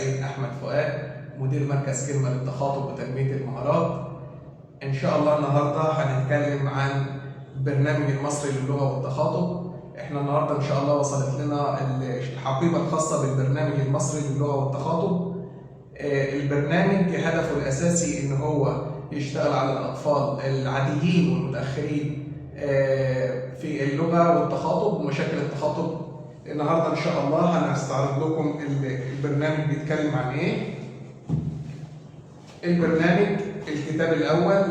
السيد أحمد فؤاد، مدير مركز كلمة للتخاطب وتنمية المهارات. إن شاء الله النهاردة هنتكلم عن البرنامج المصري للغة والتخاطب. إحنا النهاردة إن شاء الله وصلت لنا الحقيبة الخاصة بالبرنامج المصري للغة والتخاطب. البرنامج هدفه الأساسي إن هو يشتغل على الأطفال العاديين والمتأخرين في اللغة والتخاطب ومشاكل التخاطب. النهارده إن شاء الله هنستعرض لكم البرنامج بيتكلم عن إيه. البرنامج الكتاب الأول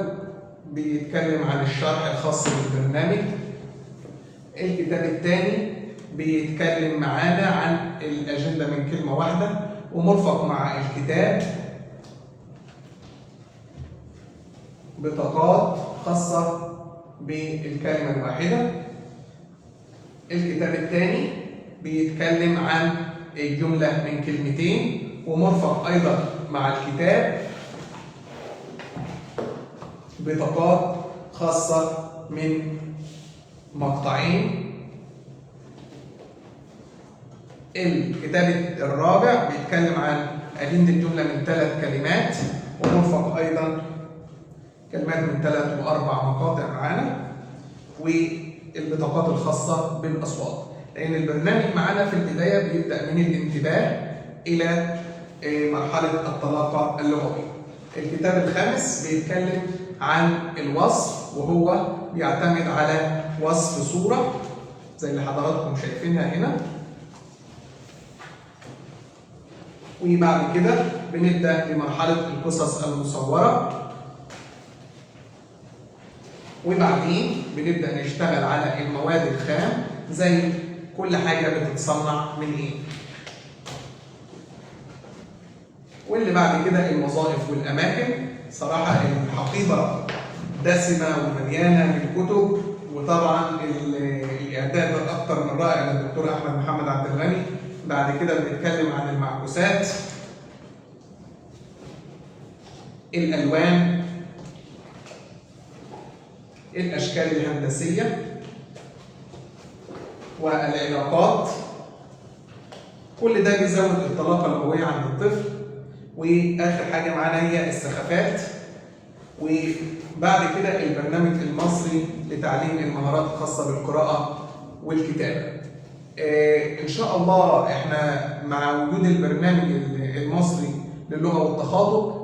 بيتكلم عن الشرح الخاص بالبرنامج. الكتاب الثاني بيتكلم معانا عن الأجندة من كلمة واحدة، ومرفق مع الكتاب بطاقات خاصة بالكلمة الواحدة. الكتاب الثاني بيتكلم عن الجملة من كلمتين، ومرفق أيضا مع الكتاب بطاقات خاصة من مقطعين. الكتاب الرابع بيتكلم عن أدلة الجملة من 3 كلمات، ومرفق أيضا كلمات من 3 و4 مقاطع معانا، والبطاقات الخاصة بالأصوات. لأن البرنامج معانا في البداية بيبدأ من الانتباه إلى مرحلة الطلاقة اللغوية. الكتاب الخامس بيتكلم عن الوصف، وهو بيعتمد على وصف صورة زي اللي حضراتكم شايفينها هنا. وبعد كده بنبدأ بمرحلة القصص المصورة، وبعدين بنبدأ نشتغل على المواد الخام زي كل حاجة بتتصنع من ايه. واللي بعد كده الوظائف والأماكن. صراحة الحقيبة دسمة ومليانة بالكتب، وطبعا الإعداد أكثر من رائع للدكتور أحمد محمد عبد الغني. بعد كده بنتكلم عن المعكوسات، الألوان، الأشكال الهندسية، والعلاقات. كل ده بيزود الطلاقة اللغوية عند الطفل. وآخر حاجة معانا هي السخافات. وبعد كده البرنامج المصري لتعليم المهارات الخاصة بالقراءة والكتابة. إن شاء الله إحنا مع وجود البرنامج المصري للغة والتخاطب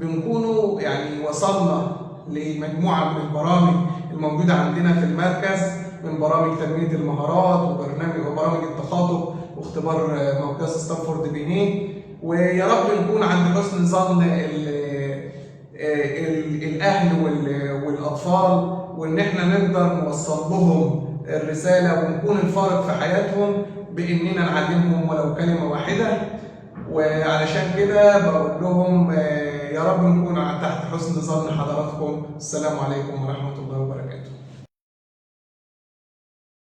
بنكونوا يعني وصلنا لمجموعة من البرامج الموجودة عندنا في المركز، من برامج تنمية المهارات وبرامج التخاطب واختبار موقعة ستانفورد بينيه. ويا رب نكون عند حسن ظن الأهل والأطفال، وإن إحنا نقدر نوصل لهم الرسالة ونكون الفارق في حياتهم بإننا نعلمهم ولو كلمة واحدة. وعلشان كده بقول لهم يا رب نكون تحت حسن ظن حضراتكم. السلام عليكم ورحمة الله وبركاته.